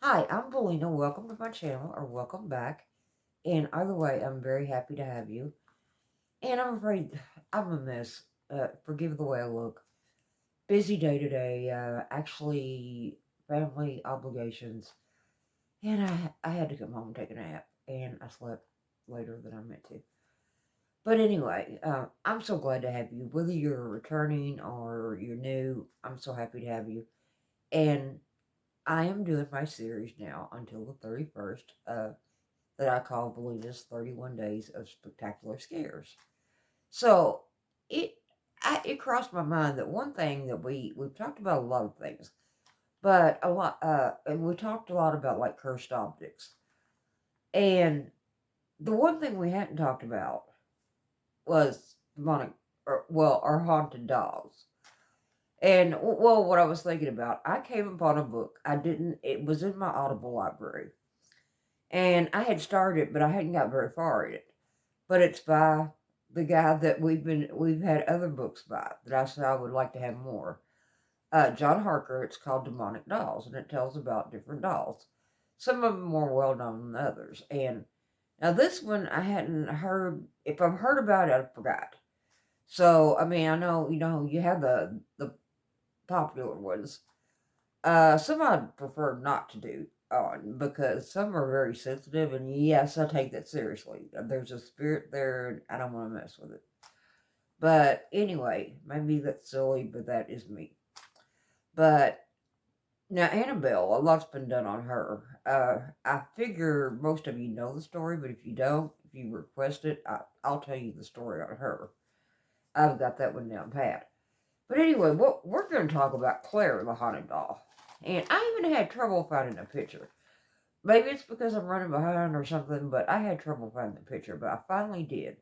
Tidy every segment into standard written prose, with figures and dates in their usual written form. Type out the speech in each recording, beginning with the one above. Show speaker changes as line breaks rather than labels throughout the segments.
Hi, I'm Belina. Welcome to my channel, or welcome back. And either way, I'm very happy to have you. And I'm afraid I'm a mess. Forgive the way I look. Busy day today. Actually, family obligations. And I had to come home and take a nap. And I slept later than I meant to. But anyway, I'm so glad to have you. Whether you're returning or you're new, I'm so happy to have you. And I am doing my series now until the 31st. That I call Belina's 31 Days of Spectacular Scares. So it it crossed my mind that one thing that we've talked about a lot of things, but a lot and we talked a lot about like cursed objects. And the one thing we hadn't talked about was demonic or haunted dolls. And well, what I was thinking about, I came upon a book. I didn't. It was in my Audible library, and I had started, but I hadn't got very far in it. But it's by the guy that we've had other books by that I said I would like to have more. John Harker. It's called Demonic Dolls, and it tells about different dolls. Some of them more well known than others. And now this one I hadn't heard. If I've heard about it, I forgot. So I mean, I know you have the popular ones. Some I'd prefer not to do on because some are very sensitive, and yes, I take that seriously. There's a spirit there, and I don't want to mess with it. But anyway, maybe that's silly, but that is me. But now Annabelle, a lot's been done on her. I figure most of you know the story, but if you don't, if you request it, I'll tell you the story on her. I've got that one down pat. But anyway, what we're going to talk about Claire the haunted doll, and I even had trouble finding a picture. Maybe it's because I'm running behind or something, but I had trouble finding the picture, but I finally did.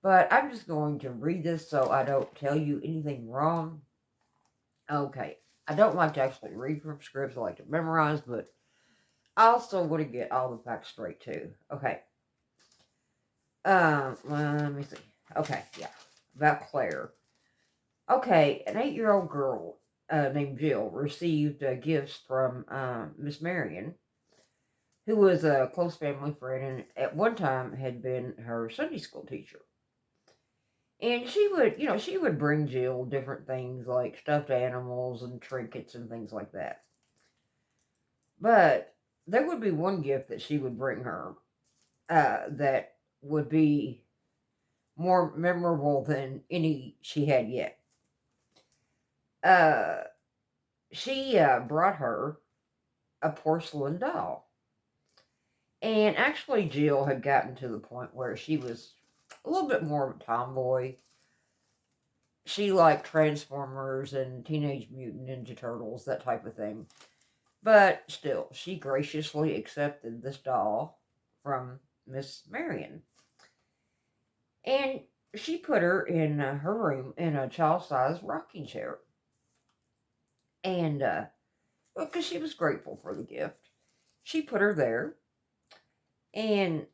But I'm just going to read this so I don't tell you anything wrong. Okay. I don't like to actually read from scripts. I like to memorize, but I also want to get all the facts straight too. Okay. Let me see. Okay, yeah. About Claire. Okay, an 8-year-old girl named Jill received gifts from Miss Marion, who was a close family friend and at one time had been her Sunday school teacher. And she would bring Jill different things like stuffed animals and trinkets and things like that. But there would be one gift that she would bring her that would be more memorable than any she had yet. Uh, she brought her a porcelain doll. And actually, Jill had gotten to the point where she was a little bit more of a tomboy. She liked Transformers and Teenage Mutant Ninja Turtles, that type of thing. But still, she graciously accepted this doll from Miss Marion. And she put her in her room in a child sized rocking chair. And, well, because she was grateful for the gift, she put her there. And,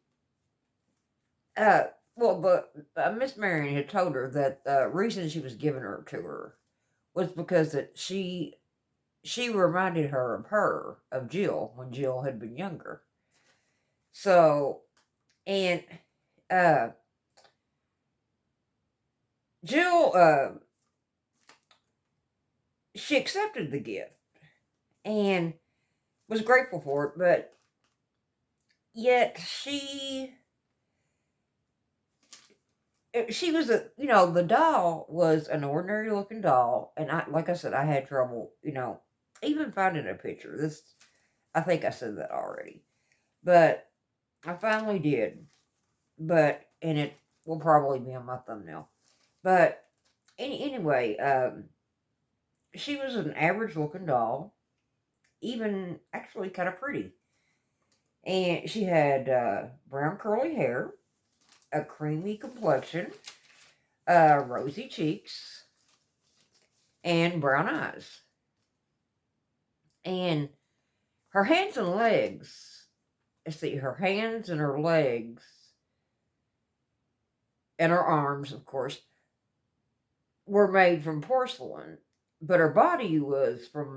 uh, well, but Miss Marion had told her that the reason she was giving her to her was because that she reminded her of Jill when Jill had been younger. So, and uh, Jill, she accepted the gift and was grateful for it, but yet she was the doll was an ordinary looking doll, and like I said, I had trouble, even finding a picture. I think I said that already, but I finally did. And it will probably be on my thumbnail. But anyway, she was an average looking doll, even actually kind of pretty. And she had brown curly hair, a creamy complexion, rosy cheeks, and brown eyes. And her hands and legs, let's see, her hands and her legs, and her arms, of course, were made from porcelain, but her body was from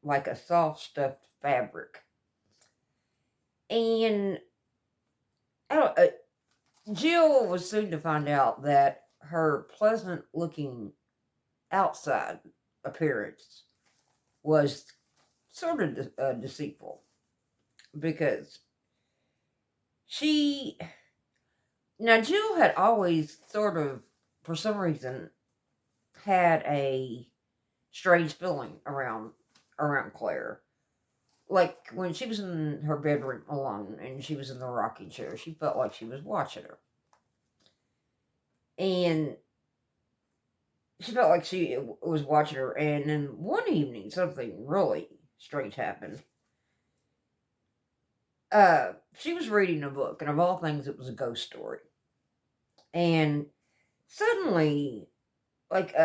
like a soft stuffed fabric. And I don't, Jill was soon to find out that her pleasant looking outside appearance was sort of deceitful, because she now Jill had always sort of, for some reason, had a strange feeling around Claire. Like when she was in her bedroom alone and she was in the rocking chair, she felt like she was watching her. And she felt like she was watching her. And then one evening, something really strange happened. She was reading a book, and of all things, it was a ghost story. And suddenly, like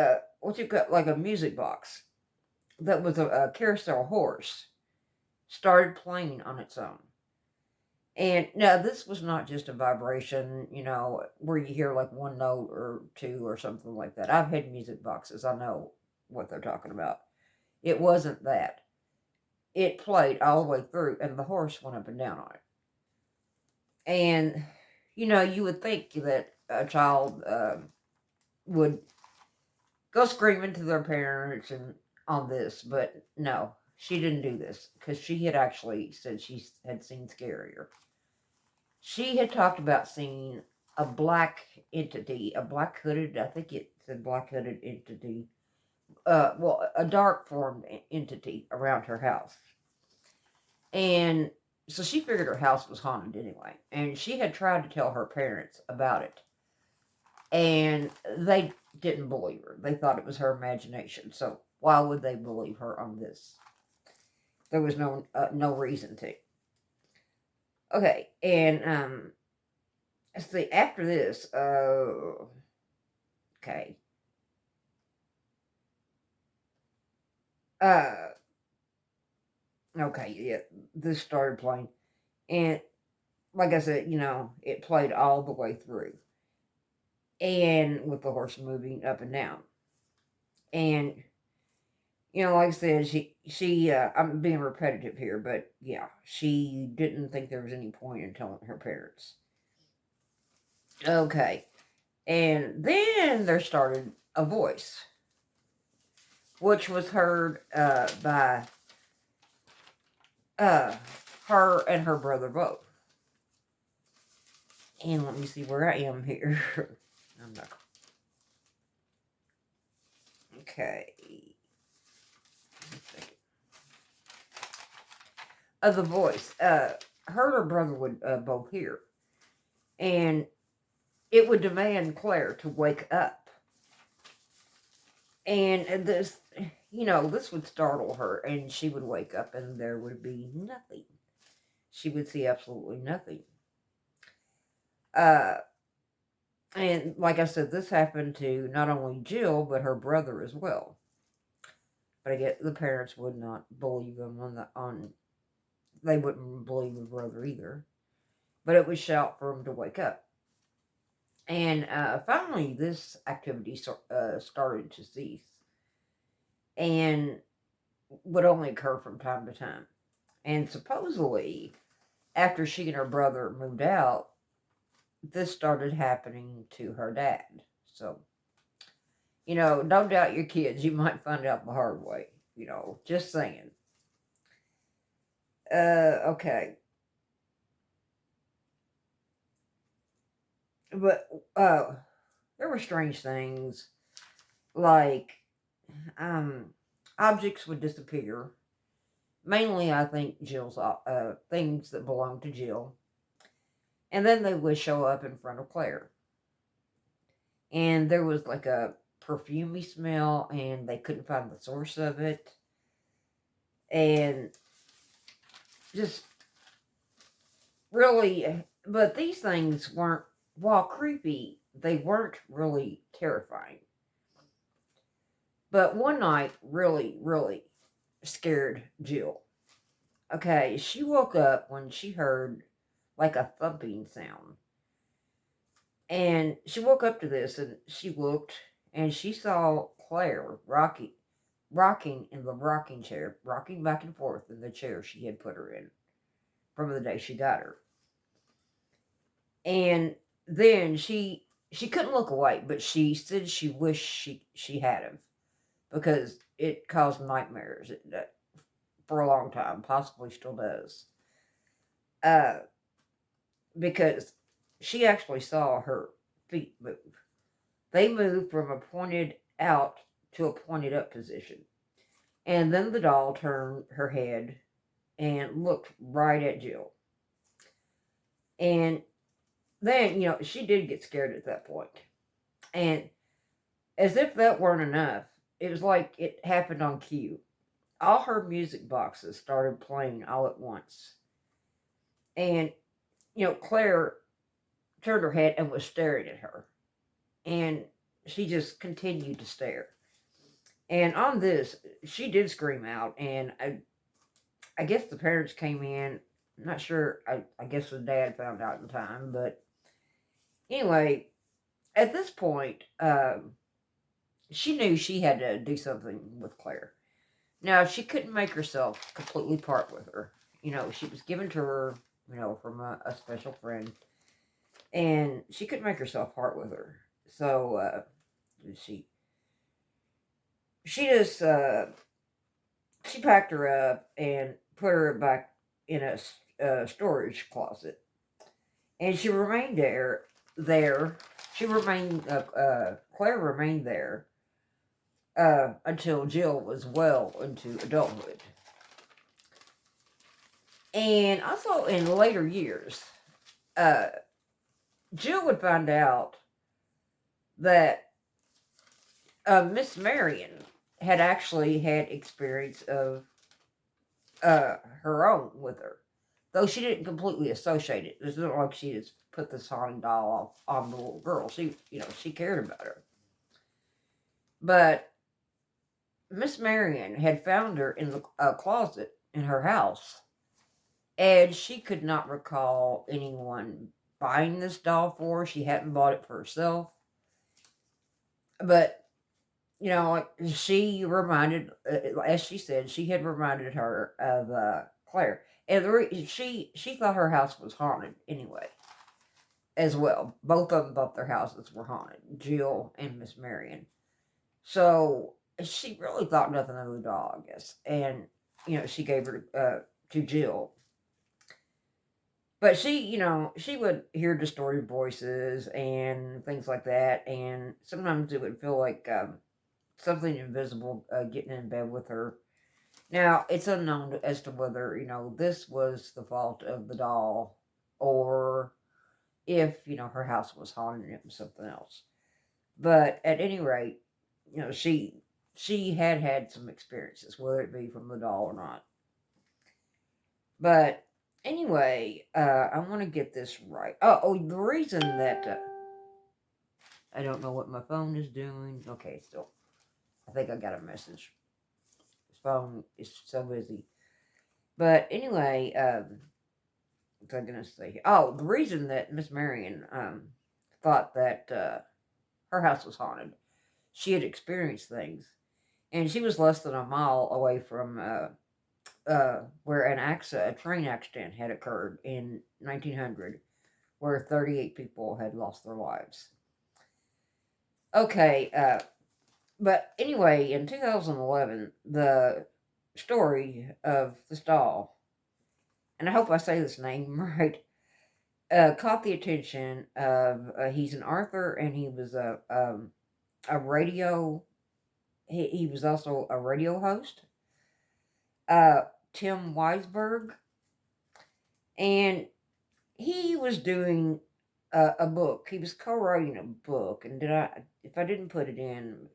what you got, like a music box that was a carousel horse, started playing on its own. And now this was not just a vibration, where you hear like one note or two or something like that. I've had music boxes. I know what they're talking about. It wasn't that. It played all the way through, and the horse went up and down on it. And, you would think that a child would go screaming to their parents and on this, but no, she didn't do this, because she had actually said she had seen scarier. She had talked about seeing a black entity, a black hooded, I think it said black hooded entity, well, a dark formed entity around her house. And so she figured her house was haunted anyway. And she had tried to tell her parents about it. And they didn't believe her. They thought it was her imagination. So why would they believe her on this? There was no reason to. Okay, and see, after this, okay. Uh, okay, yeah, this started playing. And like I said, it played all the way through. And with the horse moving up and down. And, like I said, I'm being repetitive here, but yeah, she didn't think there was any point in telling her parents. Okay. And then there started a voice, which was heard by her and her brother both. And let me see where I am here. I'm not. Okay. The voice. Her and her brother would both hear. And it would demand Claire to wake up. And this would startle her, and she would wake up, and there would be nothing. She would see absolutely nothing. And like I said, this happened to not only Jill, but her brother as well. But I get the parents would not believe them they wouldn't believe the brother either. But it would shout for him to wake up. And finally, this activity started to cease, and would only occur from time to time. And supposedly, after she and her brother moved out, this started happening to her dad. So, don't doubt your kids. You might find out the hard way. Just saying. Okay. But there were strange things, like objects would disappear. Mainly, I think Jill's things that belonged to Jill, and then they would show up in front of Claire. And there was like a perfumey smell, and they couldn't find the source of it, and just really. But these things weren't, while creepy, they weren't really terrifying. But one night really, really scared Jill. Okay, she woke up when she heard like a thumping sound. And she woke up to this, and she looked, and she saw Claire rocking in the rocking chair, rocking back and forth in the chair she had put her in from the day she got her. And then she couldn't look away, but she said she wished she had him because it caused nightmares for a long time, possibly still does. Uh, because she actually saw her feet move. They moved from a pointed out to a pointed up position. And then the doll turned her head and looked right at Jill. And then, she did get scared at that point. And as if that weren't enough, it was like it happened on cue. All her music boxes started playing all at once. And, Claire turned her head and was staring at her. And she just continued to stare. And on this, she did scream out. And I guess the parents came in. I'm not sure. I guess the dad found out in time. But anyway, at this point, she knew she had to do something with Claire. Now, she couldn't make herself completely part with her. She was given to her, from a special friend. And she couldn't make herself part with her. So, she just, she packed her up and put her back in a storage closet. And she remained there. She remained, Claire remained there until Jill was well into adulthood. And also in later years, Jill would find out that Miss Marion had actually had experience of her own with her. Though she didn't completely associate it. It's not like she just put the haunted doll on the little girl. She cared about her. But Miss Marion had found her in the closet in her house, and she could not recall anyone buying this doll for her. She hadn't bought it for herself. But, she reminded, as she said, she had reminded her of Claire. And she thought her house was haunted anyway, as well. Both of them thought their houses were haunted, Jill and Miss Marion. So she really thought nothing of the doll, I guess. And, she gave her to Jill. But she would hear distorted voices and things like that. And sometimes it would feel like something invisible getting in bed with her. Now, it's unknown as to whether, this was the fault of the doll or if, her house was haunted and it was something else. But at any rate, she had some experiences, whether it be from the doll or not. But anyway, I want to get this right. Oh, the reason that I don't know what my phone is doing. Okay, still, I think I got a message. This phone is so busy. But anyway, what was I gonna say? Oh, the reason that Miss Marion thought that her house was haunted, she had experienced things, and she was less than a mile away from where a train accident had occurred in 1900, where 38 people had lost their lives. Okay, but anyway, in 2011, the story of this doll, and I hope I say this name right, caught the attention of, he's an author and he was a radio, he was also a radio host, Tim Weisberg, and he was doing a book. He was co-writing a book, and if I didn't put it in,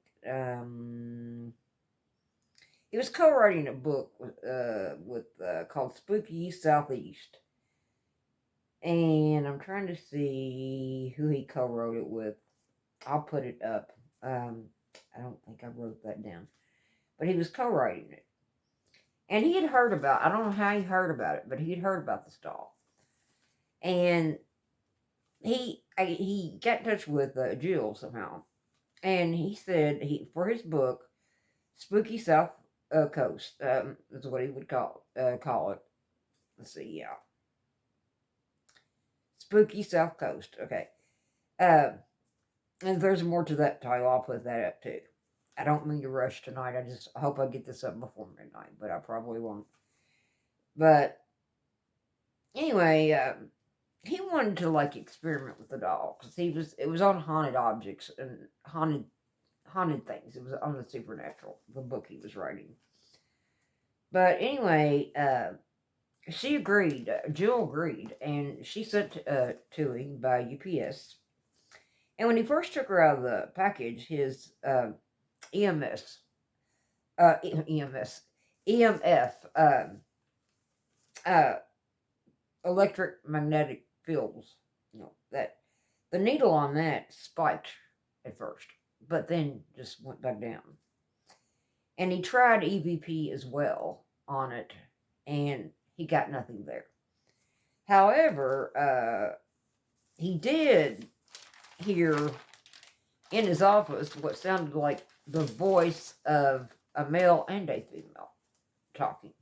he was co-writing a book with called Spooky Southeast, and I'm trying to see who he co-wrote it with. I'll put it up. I don't think I wrote that down, but he was co-writing it, and he had heard about. I don't know how he heard about it, but he had heard about this doll, and he got in touch with Jill somehow, and he said for his book, Spooky South Coast is what he would call it. Let's see, yeah, Spooky South Coast. Okay, uh, and there's more to that title. I'll put that up too. I don't mean to rush tonight. I just hope I get this up before midnight, but I probably won't. But anyway, he wanted to like experiment with the doll because it was on haunted objects and haunted things. It was on the supernatural, the book he was writing. But anyway, she agreed. Jill agreed, and she sent to him by UPS. And when he first took her out of the package, his EMS, EMS, EMF, uh, electric magnetic fields, that the needle on that spiked at first, but then just went back down. And he tried EVP as well on it, and he got nothing there. However, he did hear in his office what sounded like the voice of a male and a female talking.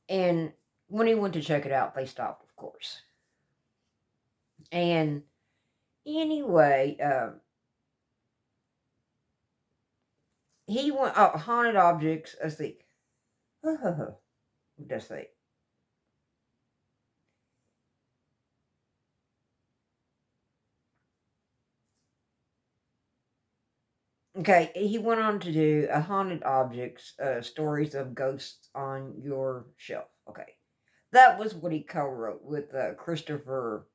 And when he went to check it out, they stopped, of course. And anyway, he went haunted objects. Let's see. Let's see. Okay, he went on to do a haunted objects, stories of ghosts on your shelf. Okay, that was what he co-wrote with Christopher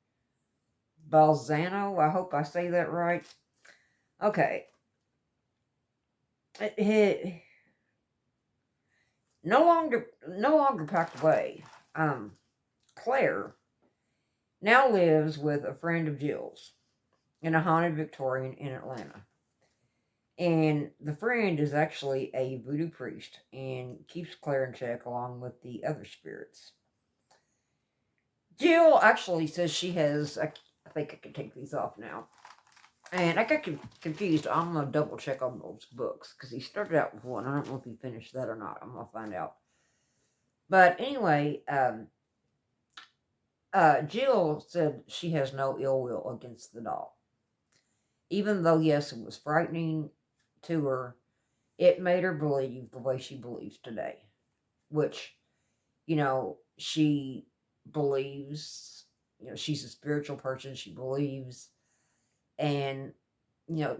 Balzano. I hope I say that right. Okay, he no longer packed away. Claire now lives with a friend of Jill's in a haunted Victorian in Atlanta. And the friend is actually a voodoo priest and keeps Claire in check along with the other spirits. Jill actually says she has. I think I can take these off now. And I got confused. I'm going to double check on those books because he started out with one. I don't know if he finished that or not. I'm going to find out. But anyway, Jill said she has no ill will against the doll. Even though, yes, it was frightening to her, it made her believe the way she believes today, which, she believes, she's a spiritual person, she believes, and,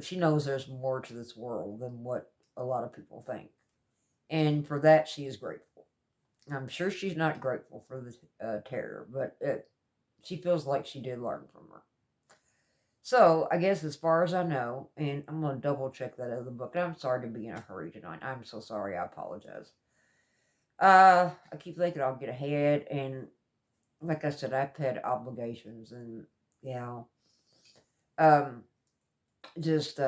she knows there's more to this world than what a lot of people think. And for that, she is grateful. I'm sure she's not grateful for the terror, but she feels like she did learn from her. So, I guess as far as I know, and I'm going to double check that other book, and I'm sorry to be in a hurry tonight. I'm so sorry. I apologize. I keep thinking I'll get ahead, and like I said, I've had obligations, and, um, just,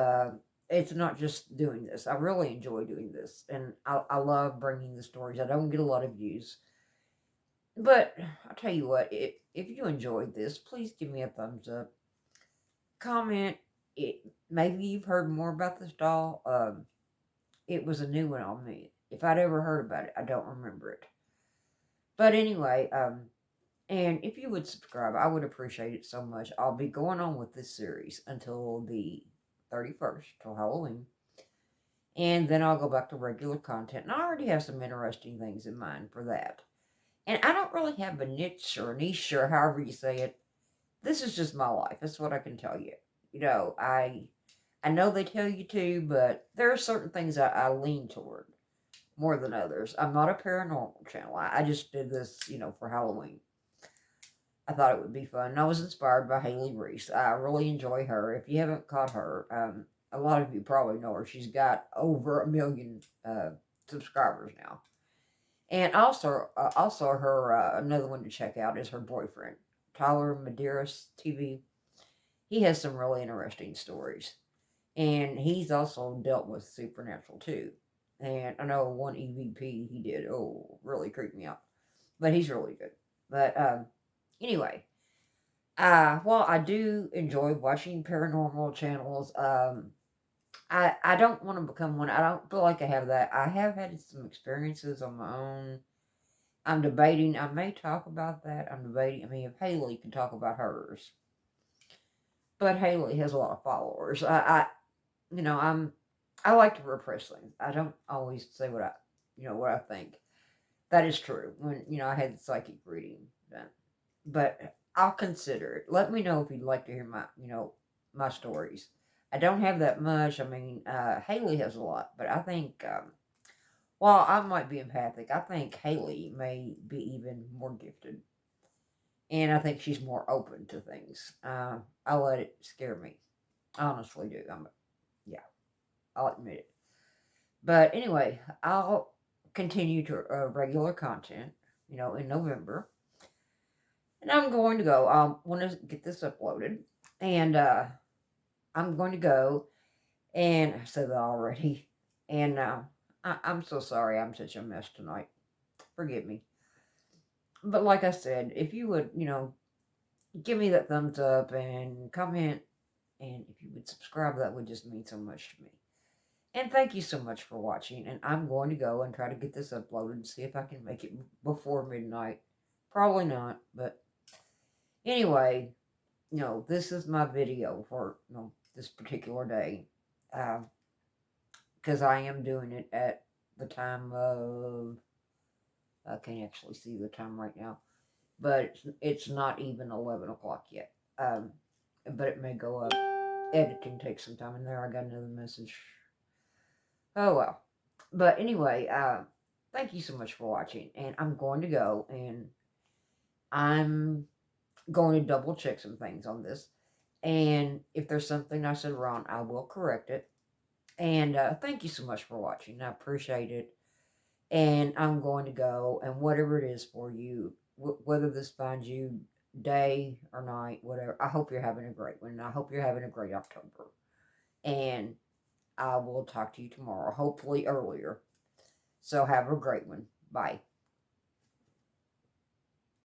it's not just doing this. I really enjoy doing this, and I love bringing the stories. I don't get a lot of views, but I'll tell you what, if you enjoyed this, please give me a thumbs up. Comment maybe you've heard more about this doll. It was a new one on me. If I'd ever heard about it, I don't remember it. But anyway, and if you would subscribe, I would appreciate it so much. I'll be going on with this series until the 31st, till Halloween. And then I'll go back to regular content. And I already have some interesting things in mind for that. And I don't really have a niche or a niche or however you say it. This is just my life. That's what I can tell you. I know they tell you to, but there are certain things I lean toward more than others. I'm not a paranormal channel. I just did this, for Halloween. I thought it would be fun. And I was inspired by Haley Reese. I really enjoy her. If you haven't caught her, a lot of you probably know her. She's got over 1 million subscribers now. And also her another one to check out is her boyfriend, Tyler Medeiros TV. He has some really interesting stories. And he's also dealt with supernatural too. And I know one EVP he did, really creeped me out. But he's really good. But anyway, while I do enjoy watching paranormal channels, I don't want to become one. I don't feel like I have that. I have had some experiences on my own. I'm debating. I may talk about that. I'm debating. I mean, if Haley can talk about hers, but Haley has a lot of followers. You know, I like to repress things. I don't always say what what I think. That is true. When I had the psychic reading done, but I'll consider it. Let me know if you'd like to hear my stories. I don't have that much. I mean, Haley has a lot, but I think while I might be empathic, I think Haley may be even more gifted, and I think she's more open to things. I let it scare me. I honestly do. Yeah, I'll admit it. But anyway, I'll continue to regular content, in November. And I'm going to go. I want to get this uploaded. And I'm going to go. And I said that already. And I'm so sorry I'm such a mess tonight. Forgive me. But like I said, if you would, give me that thumbs up and comment. And if you would subscribe, that would just mean so much to me. And thank you so much for watching. And I'm going to go and try to get this uploaded and see if I can make it before midnight. Probably not, but anyway, this is my video for this particular day. Because I am doing it at the time of, I can't actually see the time right now, but it's not even 11 o'clock yet. But it may go up. Editing takes some time, and there I got another message. Oh well. But anyway, thank you so much for watching, and I'm going to go, and I'm going to double check some things on this. And if there's something I said wrong, I will correct it. And thank you so much for watching. I appreciate it. And I'm going to go, and whatever it is for you, whether this finds you day or night, whatever, I hope you're having a great one. I hope you're having a great October. And I will talk to you tomorrow, hopefully earlier. So have a great one. Bye.